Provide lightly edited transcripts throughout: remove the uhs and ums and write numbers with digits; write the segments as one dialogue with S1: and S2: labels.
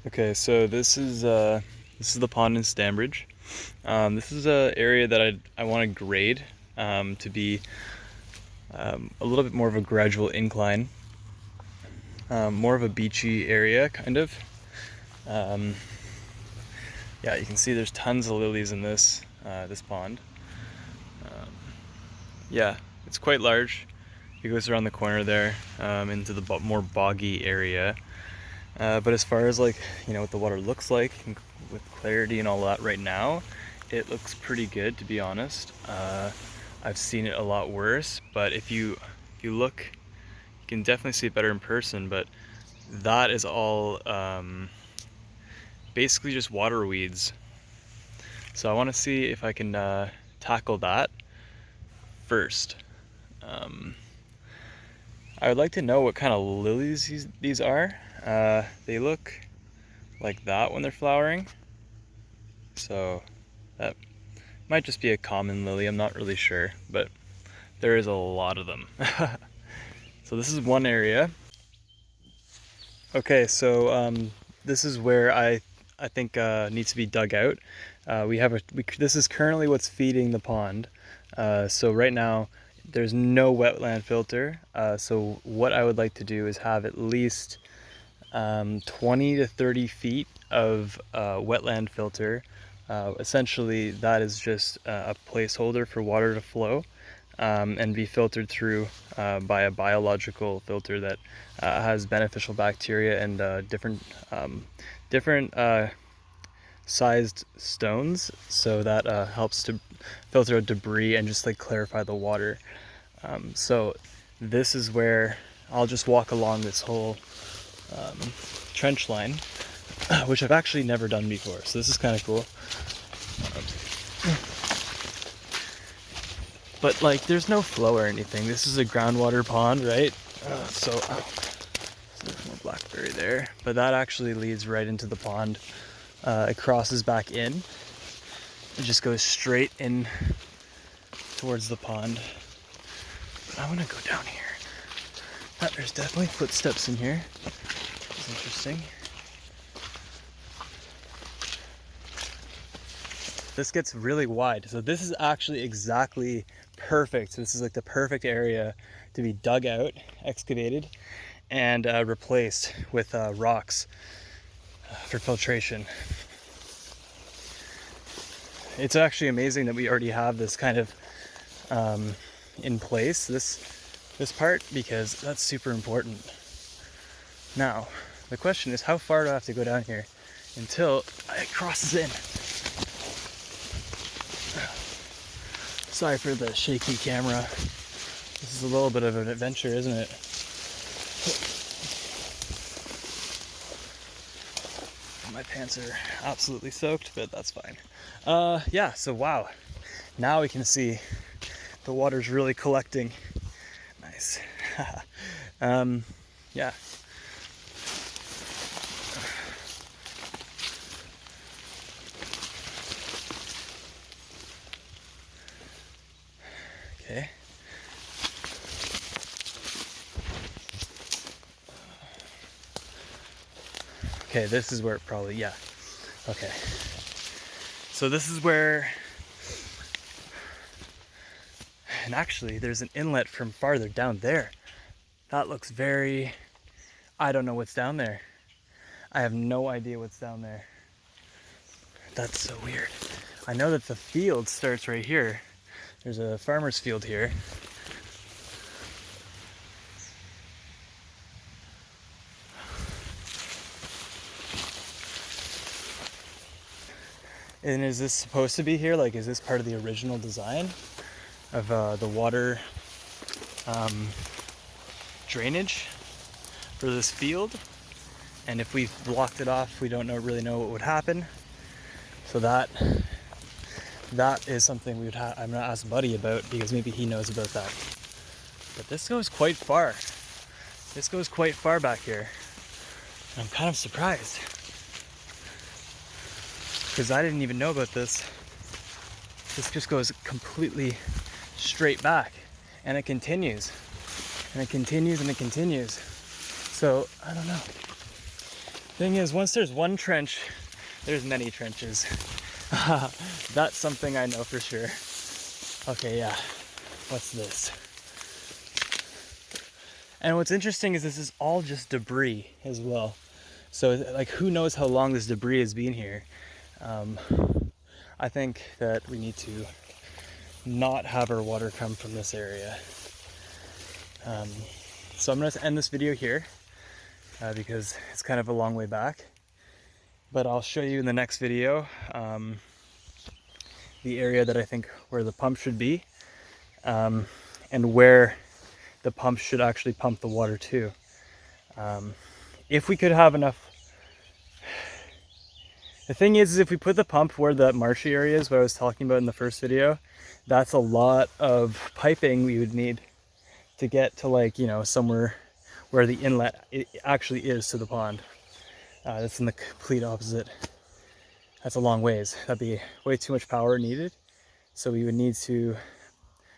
S1: Okay, so this is the pond in Stambridge. This is a area that I want to grade to be a little bit more of a gradual incline, more of a beachy area, kind of. Um, yeah, you can see there's tons of lilies in this pond. Um, yeah, it's quite large. It goes around the corner there into the more boggy area. But as far as like, what the water looks like and with clarity and all that right now, it looks pretty good, to be honest. I've seen it a lot worse, but if you look, you can definitely see it better in person. But that is all basically just water weeds. So I want to see if I can tackle that first. Um, I would like to know what kind of lilies these are. They look like that when they're flowering. So that might just be a common lily, I'm not really sure, but there is a lot of them. So this is one area. Okay, so this is where I think needs to be dug out. This is currently what's feeding the pond. So right now there's no wetland filter. So what I would like to do is have at least 20 to 30 feet of wetland filter. Essentially, that is just a placeholder for water to flow and be filtered through by a biological filter that has beneficial bacteria and different sized stones, so that helps to filter out debris and just like clarify the water. So this is where I'll just walk along this whole trench line, which I've actually never done before, so this is kind of cool. But like, there's no flow or anything. This is a groundwater pond, right? So there's more blackberry there, but that actually leads right into the pond. It crosses back in. It just goes straight in towards the pond. But I want to go down here. There's definitely footsteps in here. It's interesting. This gets really wide. So this is actually exactly perfect. So this is like the perfect area to be dug out, excavated, and replaced with rocks for filtration. It's actually amazing that we already have this kind of in place, this part, because that's super important. Now, the question is, how far do I have to go down here until it crosses in? Sorry for the shaky camera. This is a little bit of an adventure, isn't it? My pants are absolutely soaked, but that's fine. Yeah, so wow. Now we can see the water's really collecting. Nice. Yeah. Okay. Okay, this is where it probably, yeah. Okay. So this is where, and actually there's an inlet from farther down there. That looks very, I don't know what's down there. I have no idea what's down there. That's so weird. I know that the field starts right here. There's a farmer's field here. And is this supposed to be here? Like, is this part of the original design of the water drainage for this field? And if we blocked it off, we don't really know what would happen. So that is something I'm gonna ask Buddy about, because maybe he knows about that. But this goes quite far. This goes quite far back here. I'm kind of surprised, because I didn't even know about this. This just goes completely straight back, and it continues, and it continues, and it continues. So I don't know. Thing is, once there's one trench, there's many trenches. That's something I know for sure. Okay, yeah. What's this? And what's interesting is this is all just debris as well. So like, who knows how long this debris has been here. I think that we need to not have our water come from this area. So I'm going to end this video here because it's kind of a long way back. But I'll show you in the next video the area that I think where the pump should be and where the pump should actually pump the water to. If we could have enough. The thing is if we put the pump where the marshy area is, what I was talking about in the first video, that's a lot of piping we would need to get to, like, you know, somewhere where the inlet actually is to the pond. That's in the complete opposite. That's a long ways. That'd be way too much power needed. So we would need to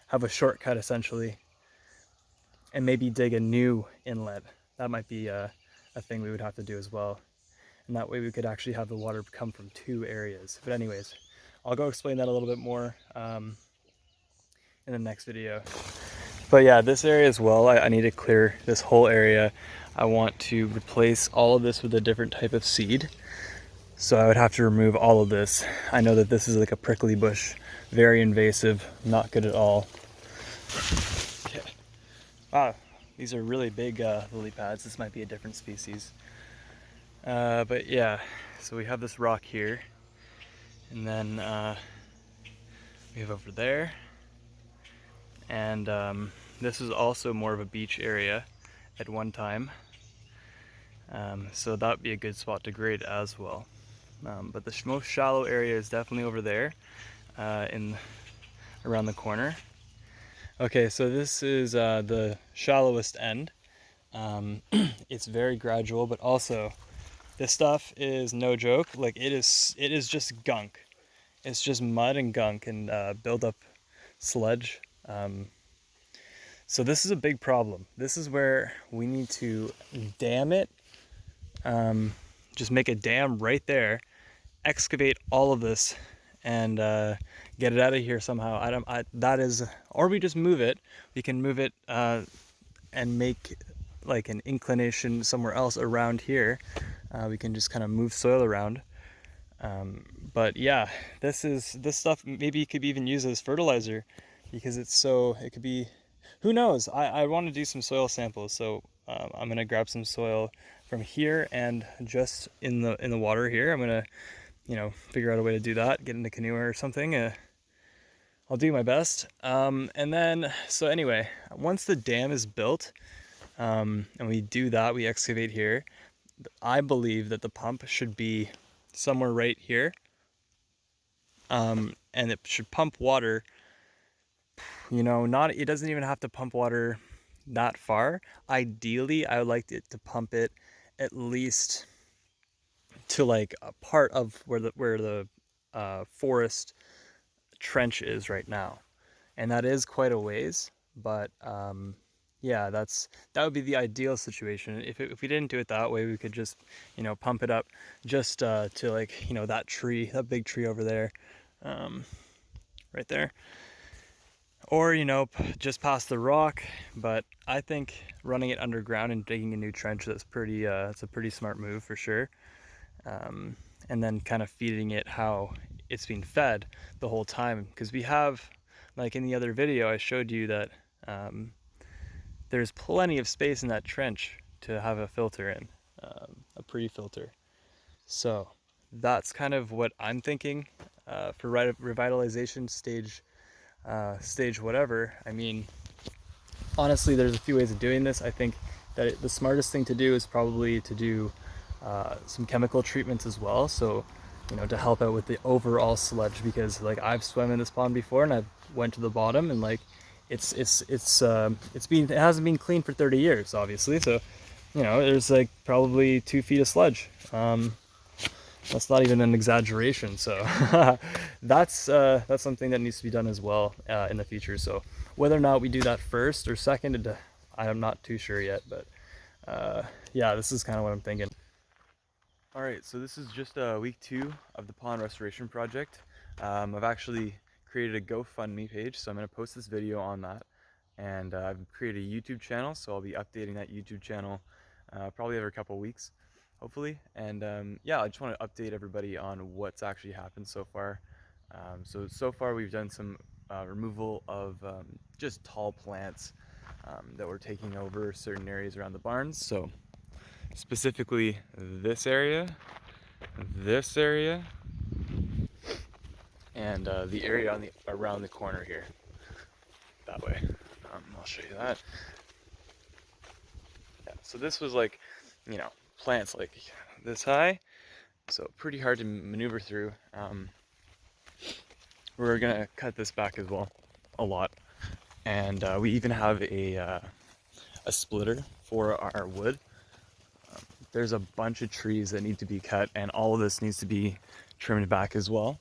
S1: have a shortcut essentially and maybe dig a new inlet. That might be a thing we would have to do as well. And that way we could actually have the water come from two areas. But anyways, I'll go explain that a little bit more in the next video. But yeah, this area as well, I need to clear this whole area. I want to replace all of this with a different type of seed. So I would have to remove all of this. I know that this is like a prickly bush, very invasive, not good at all. Okay. Wow, these are really big lily pads. This might be a different species. But yeah, so we have this rock here, and then we have over there, and this is also more of a beach area at one time, so that would be a good spot to grade as well. But the most shallow area is definitely over there, around the corner. Okay, so this is the shallowest end. It's very gradual, but also this stuff is no joke. Like, it is just gunk. It's just mud and gunk and build up sludge. So this is a big problem. This is where we need to dam it. Just make a dam right there, excavate all of this, and get it out of here somehow. Or we just move it. We can move it and make like an inclination somewhere else around here. We can just kind of move soil around. But yeah, this stuff maybe could be even used as fertilizer because it could be, who knows? I want to do some soil samples, so I'm gonna grab some soil from here and just in the water here. I'm gonna, you know, figure out a way to do that, get in a canoe or something. I'll do my best. And then, so anyway, once the dam is built, and we do that, we excavate here, I believe that the pump should be somewhere right here. And it should pump water, you know, it doesn't even have to pump water that far. Ideally, I would like it to pump it at least to like a part of where the forest trench is right now. And that is quite a ways, but yeah, that would be the ideal situation. If we didn't do it that way, we could just, you know, pump it up just to, like, you know, that big tree over there, right there, or, you know, just past the rock. But I think running it underground and digging a new trench, that's it's a pretty smart move for sure. And then kind of feeding it how it's being fed the whole time, because we have, like in the other video, I showed you that there's plenty of space in that trench to have a filter in, a pre-filter. So that's kind of what I'm thinking for revitalization stage whatever. I mean, honestly, there's a few ways of doing this. I think that the smartest thing to do is probably to do some chemical treatments as well. So, you know, to help out with the overall sludge, because like I've swum in this pond before and I've went to the bottom and like it hasn't been cleaned for 30 years, obviously. So, you know, there's like probably 2 feet of sludge. That's not even an exaggeration. So that's something that needs to be done as well in the future. So whether or not we do that first or second, I'm not too sure yet, but yeah, this is kind of what I'm thinking. Alright, so this is just week 2 of the pond restoration project. I've actually created a GoFundMe page, so I'm going to post this video on that. And I've created a YouTube channel, so I'll be updating that YouTube channel probably every couple weeks, hopefully. And yeah, I just want to update everybody on what's actually happened so far. So far we've done some removal of just tall plants that were taking over certain areas around the barns. So specifically this area, and the area on the around the corner here, that way. I'll show you that. Yeah, so this was like, you know, plants like this high, so pretty hard to maneuver through. We're gonna cut this back as well, a lot, and we even have a splitter for our wood. There's a bunch of trees that need to be cut, and all of this needs to be trimmed back as well.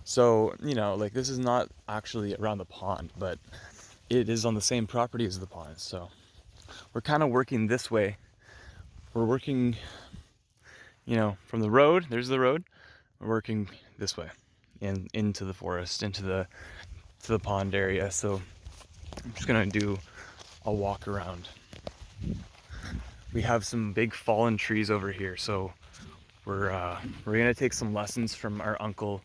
S1: So, you know, like this is not actually around the pond, but it is on the same property as the pond. So we're kind of working this way. We're working, you know, from the road, there's the road. We're working this way into the forest, into the pond area. So I'm just gonna do a walk around. We have some big fallen trees over here, so we're gonna take some lessons from our uncle,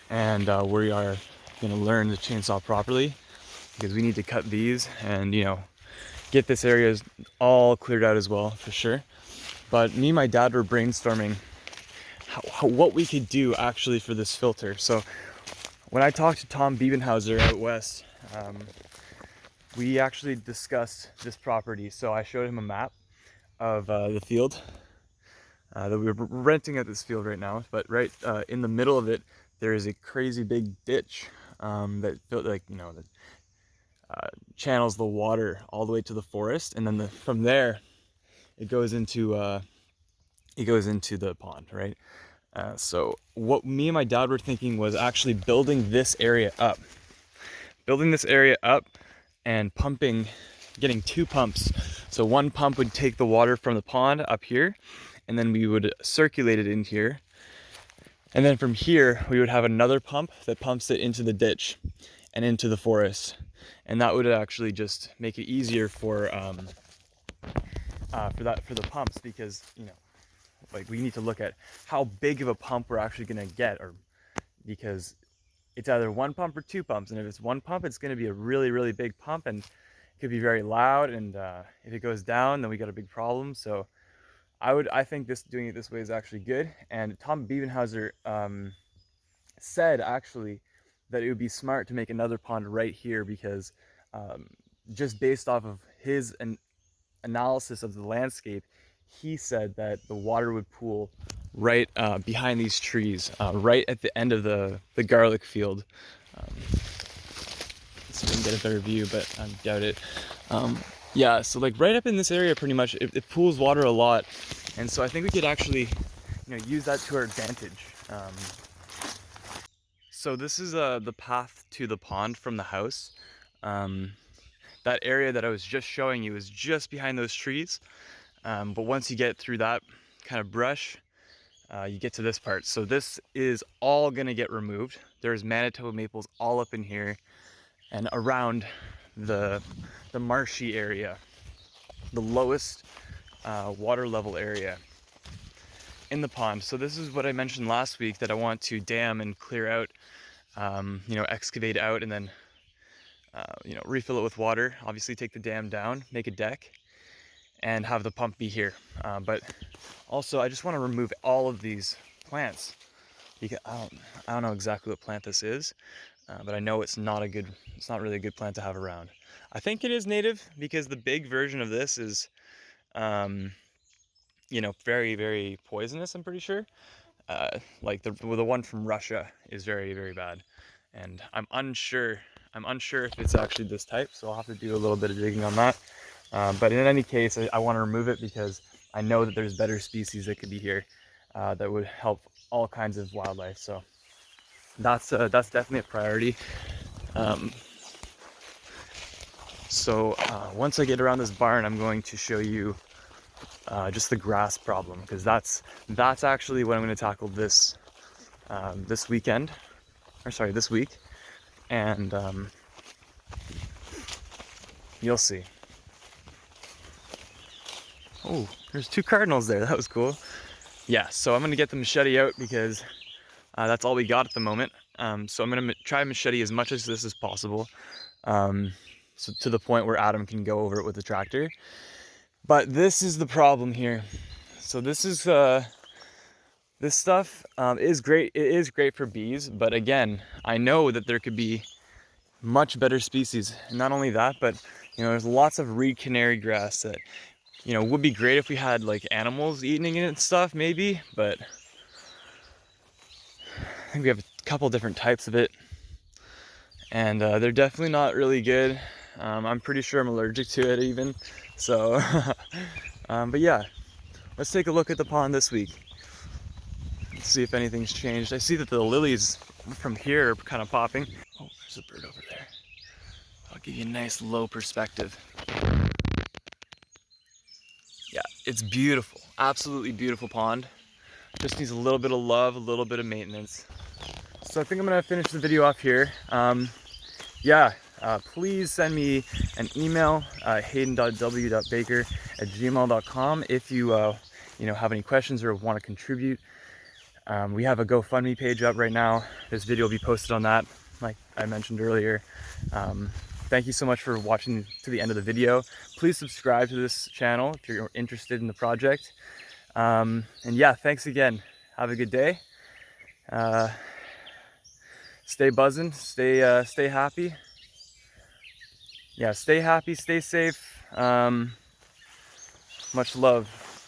S1: and we are gonna learn the chainsaw properly, because we need to cut these and, you know, get this area all cleared out as well, for sure. But me and my dad were brainstorming what we could do actually for this filter. So when I talked to Tom Biebenhauser out west, we actually discussed this property. So I showed him a map of the field that we're renting at this field right now, but right in the middle of it there is a crazy big ditch that felt like, you know, that channels the water all the way to the forest, and then from there it goes into the pond, right? So what me and my dad were thinking was actually building this area up and pumping, getting 2 pumps. So one pump would take the water from the pond up here, and then we would circulate it in here. And then from here, we would have another pump that pumps it into the ditch and into the forest. And that would actually just make it easier for the pumps, because, you know, like we need to look at how big of a pump we're actually gonna get, or because it's either 1 pump or 2 pumps, and if it's 1 pump, it's going to be a really, really big pump, and it could be very loud, and if it goes down, then we got a big problem. So I think doing it this way is actually good. And Tom Biebenhauser said actually that it would be smart to make another pond right here, because just based off of his analysis of the landscape, he said that the water would pool right behind these trees, right at the end of the garlic field. Let's see if we can get a better view, but I doubt it. Yeah, so like right up in this area, pretty much, it pools water a lot, and so I think we could actually, you know, use that to our advantage. So this is the path to the pond from the house. That area that I was just showing you is just behind those trees. But once you get through that kind of brush, you get to this part. So this is all gonna get removed. There's Manitoba maples all up in here and around the marshy area, the lowest water level area in the pond. So this is what I mentioned last week, that I want to dam and clear out, you know, excavate out, and then you know, refill it with water. Obviously take the dam down, make a deck, and have the pump be here. But also I just want to remove all of these plants, because I don't know exactly what plant this is, but I know it's not really a good plant to have around. I think it is native, because the big version of this is you know, very, very poisonous, I'm pretty sure. Like the one from Russia is very, very bad, and I'm unsure if it's actually this type, so I'll have to do a little bit of digging on that. But in any case, I want to remove it, because I know that there's better species that could be here that would help all kinds of wildlife. So that's definitely a priority. So once I get around this barn, I'm going to show you just the grass problem, because that's actually what I'm going to tackle this this weekend, or sorry, this week, and you'll see. Oh, there's 2 cardinals there. That was cool. Yeah, so I'm going to get the machete out because that's all we got at the moment. So I'm going to try machete as much as this is possible, so to the point where Adam can go over it with the tractor. But this is the problem here. So this is this stuff is great. It is great for bees, but again, I know that there could be much better species. And not only that, but there's lots of reed canary grass that would be great if we had like animals eating it and stuff, maybe, but I think we have a couple different types of it, and they're definitely not really good. I'm pretty sure I'm allergic to it even, so but yeah, let's take a look at the pond this week. Let's see if anything's changed. I see that the lilies from here are kind of popping. Oh, there's a bird over there. I'll give you a nice low perspective. Yeah, it's beautiful, absolutely beautiful pond. Just needs a little bit of love, a little bit of maintenance. So I think I'm gonna finish the video off here. Please send me an email, hayden.w.baker@gmail.com if you have any questions or want to contribute. We have a GoFundMe page up right now. This video will be posted on that, like I mentioned earlier. Thank you so much for watching to the end of the video. Please subscribe to this channel if you're interested in the project. And yeah, thanks again. Have a good day. Stay buzzing, stay happy. Yeah, stay happy, stay safe. Much love.